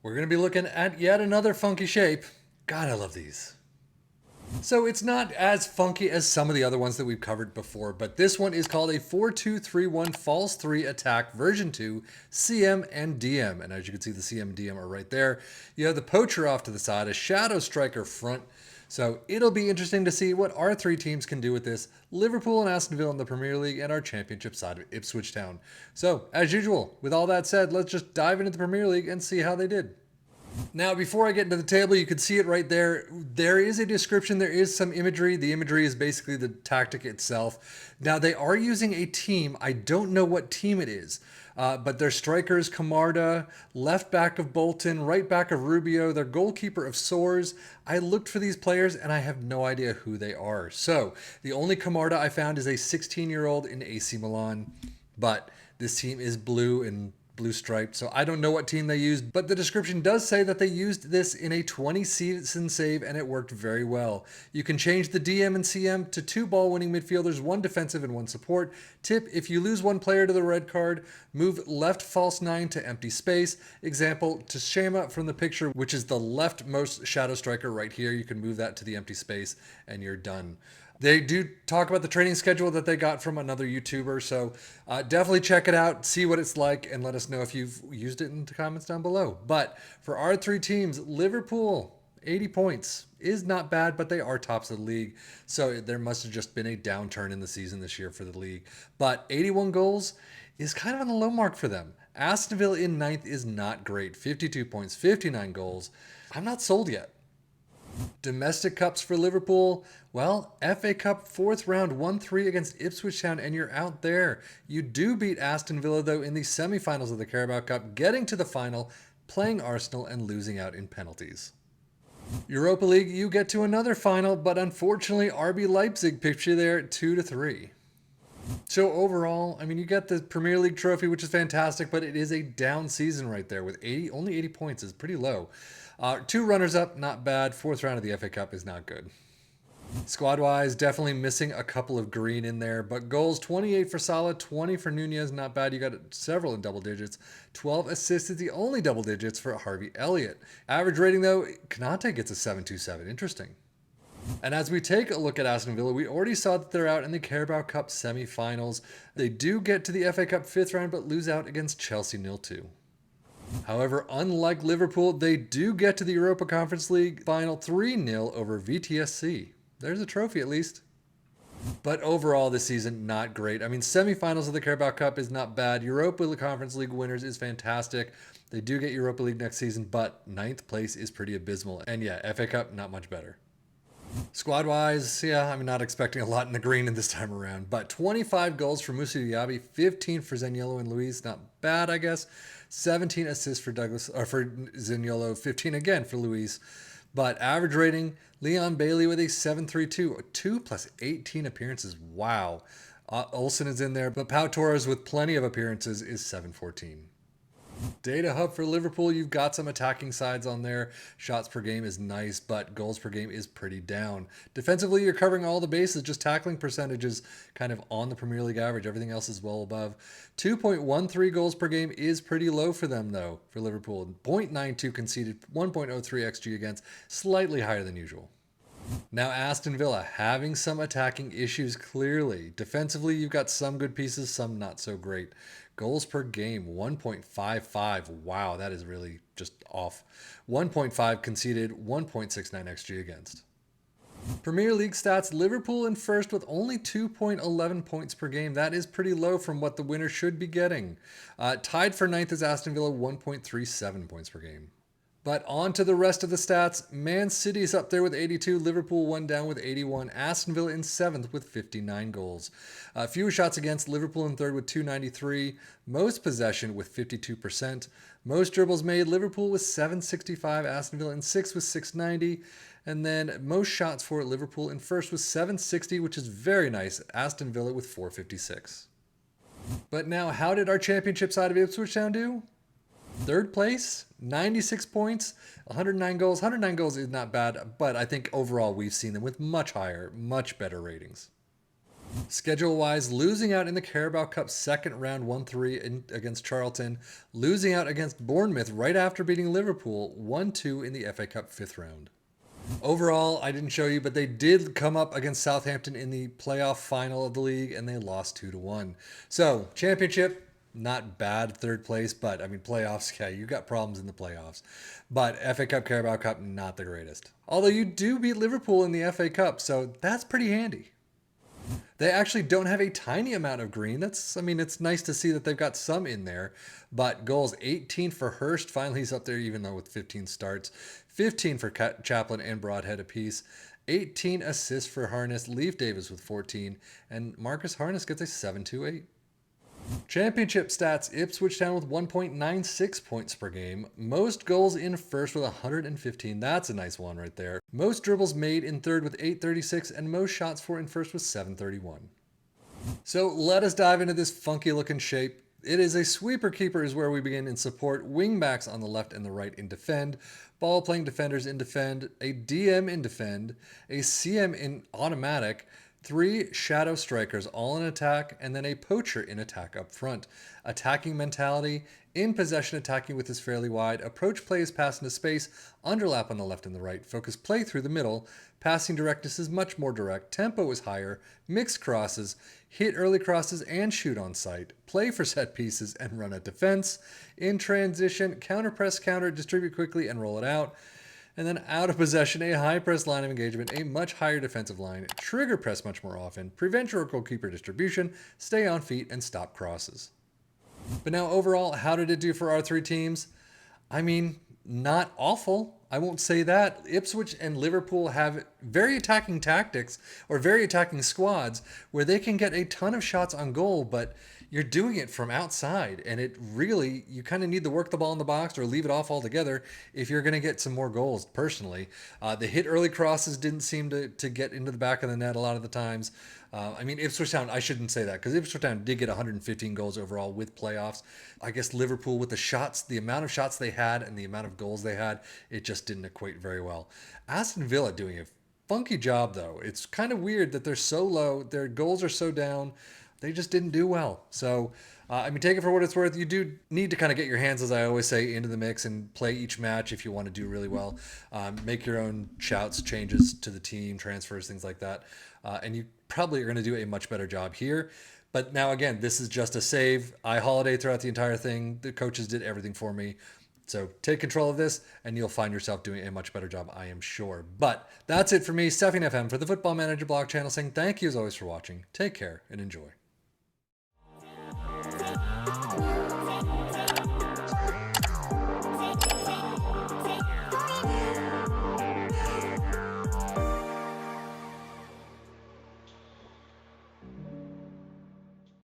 We're going to be looking at yet another funky shape. God, I love these. So it's not as funky as some of the other ones that we've covered before, but this one is called a 4-2-3-1 False 3 Attack version 2 CM and DM. And as you can see, the CM and DM are right there. You have the poacher off to the side, a shadow striker front. So it'll be interesting to see what our three teams can do with this. Liverpool and Aston Villa in the Premier League and our championship side of Ipswich Town. So as usual, with all that said, let's just dive into the Premier League and see how they did. Now, before I get into the table, you can see it right there. There is a description. There is some imagery. The imagery is basically the tactic itself. Now, they are using a team. I don't know what team it is, but their strikers, Camarda, left back of Bolton, right back of Rubio, their goalkeeper of Soares. I looked for these players, and I have no idea who they are. So, the only Camarda I found is a 16-year-old in AC Milan, but this team is blue and blue striped, so I don't know what team they used, but the description does say that they used this in a 20 season save and it worked very well. You can change the DM and CM to 2 ball winning midfielders, 1 defensive and 1 support. Tip, if you lose 1 player to the red card, move left false 9 to empty space. Example, to Shema from the picture, which is the leftmost shadow striker right here, you can move that to the empty space and you're done. They do talk about the training schedule that they got from another YouTuber, so definitely check it out, see what it's like, and let us know if you've used it in the comments down below. But for our 3 teams, Liverpool, 80 points is not bad, but they are tops of the league, so there must have just been a downturn in the season this year for the league. But 81 goals is kind of on the low mark for them. Aston Villa in 9th is not great, 52 points, 59 goals. I'm not sold yet. Domestic cups for Liverpool. Well, FA Cup 4th round 1-3 against Ipswich Town, and you're out there. You do beat Aston Villa, though, in the semi-finals of the Carabao Cup, getting to the final, playing Arsenal, and losing out in penalties. Europa League, you get to another final, but unfortunately, RB Leipzig picked you there at 2-3. So overall, I mean, you get the Premier League trophy, which is fantastic, but it is a down season right there with only 80 points is pretty low. 2 runners-up, not bad. 4th round of the FA Cup is not good. Squad-wise, definitely missing a couple of green in there, but goals, 28 for Salah, 20 for Nunez, not bad. You got several in double digits. 12 assists is the only double digits for Harvey Elliott. Average rating, though, Konate gets a 7.27. Interesting. And as we take a look at Aston Villa, we already saw that they're out in the Carabao Cup semi-finals. They do get to the FA Cup 5th round, but lose out against Chelsea 0-2. However, unlike Liverpool, they do get to the Europa Conference League final 3-0 over VTSC. There's a trophy at least. But overall this season, not great. I mean, semifinals of the Carabao Cup is not bad. Europa Conference League winners is fantastic. They do get Europa League next season, but 9th place is pretty abysmal. And yeah, FA Cup, not much better. Squad-wise, yeah, I'm not expecting a lot in the green in this time around, but 25 goals for Musa Diaby, 15 for Zaniolo and Luis, not bad, I guess. 17 assists for Zaniolo, 15 again for Luis. But average rating, Leon Bailey with a 7.32, a 2 plus 18 appearances. Wow. Olsen is in there, but Pau Torres with plenty of appearances is 7.14. Data hub for Liverpool, you've got some attacking sides on there. Shots per game is nice, but goals per game is pretty down. Defensively, you're covering all the bases, just tackling percentages kind of on the Premier League average. Everything else is well above. 2.13 goals per game is pretty low for them, though, for Liverpool. 0.92 conceded, 1.03 XG against, slightly higher than usual. Now, Aston Villa having some attacking issues clearly. Defensively, you've got some good pieces, some not so great. Goals per game, 1.55. Wow, that is really just off. 1.5 conceded, 1.69 XG against. Premier League stats, Liverpool in first with only 2.11 points per game. That is pretty low from what the winner should be getting. Tied for 9th is Aston Villa, 1.37 points per game. But on to the rest of the stats. Man City's up there with 82. Liverpool 1 down with 81. Aston Villa in 7th with 59 goals. Fewer shots against. Liverpool in 3rd with 293. Most possession with 52%. Most dribbles made. Liverpool with 765. Aston Villa in 6th with 690. And then most shots for Liverpool in 1st with 760, which is very nice. Aston Villa with 456. But now, how did our championship side of Ipswich Town do? 3rd place, 96 points, 109 goals. 109 goals is not bad, but I think overall we've seen them with much higher, much better ratings. Schedule-wise, losing out in the Carabao Cup second round 1-3 against Charlton, losing out against Bournemouth right after beating Liverpool 1-2 in the FA Cup fifth round. Overall, I didn't show you, but they did come up against Southampton in the playoff final of the league, and they lost 2-1. So, championship, not bad, third place, but I mean, playoffs, yeah, you got problems in the playoffs. But FA Cup, Carabao Cup, not the greatest. Although you do beat Liverpool in the FA Cup, so that's pretty handy. They actually don't have a tiny amount of green. It's nice to see that they've got some in there. But goals 18 for Hurst. Finally, he's up there, even though with 15 starts. 15 for Chaplin and Broadhead apiece. 18 assists for Harness. Leaf Davis with 14. And Marcus Harness gets a 7-2-8. Championship stats, Ipswich Town with 1.96 points per game. Most goals in first with 115. That's a nice one right there. Most dribbles made in third with 836, and most shots for in first with 731. So let us dive into this funky looking shape. It is a sweeper keeper is where we begin in support, wingbacks on the left and the right in defend, ball playing defenders in defend, a DM in defend, a CM in automatic, 3 shadow strikers all in attack, and then a poacher in attack up front. Attacking mentality, in possession attacking with is fairly wide, approach play is pass into space, underlap on the left and the right, focus play through the middle, passing directness is much more direct, tempo is higher, mixed crosses, hit early crosses and shoot on sight, play for set pieces and run at defense, in transition, counter press counter, distribute quickly and roll it out. And then out of possession, a high press line of engagement, a much higher defensive line, trigger press much more often, prevent your goalkeeper distribution, stay on feet, and stop crosses. But now overall, how did it do for our three teams? I mean, not awful. I won't say that. Ipswich and Liverpool have very attacking tactics or very attacking squads where they can get a ton of shots on goal, but you're doing it from outside, and it really, you kind of need to work the ball in the box or leave it off altogether if you're going to get some more goals, personally. The hit early crosses didn't seem to get into the back of the net a lot of the times. Ipswich Town, I shouldn't say that, because Ipswich Town did get 115 goals overall with playoffs. I guess Liverpool, with the shots, the amount of shots they had and the amount of goals they had, it just didn't equate very well. Aston Villa doing a funky job, though. It's kind of weird that they're so low, their goals are so down. They just didn't do well. So, take it for what it's worth. You do need to kind of get your hands, as I always say, into the mix and play each match if you want to do really well. Make your own shouts, changes to the team, transfers, things like that. And you probably are going to do a much better job here. But now, again, this is just a save. I holiday throughout the entire thing. The coaches did everything for me. So take control of this, and you'll find yourself doing a much better job, I am sure. But that's it for me, Stephanie FM, for the Football Manager blog channel, saying thank you as always for watching. Take care and enjoy.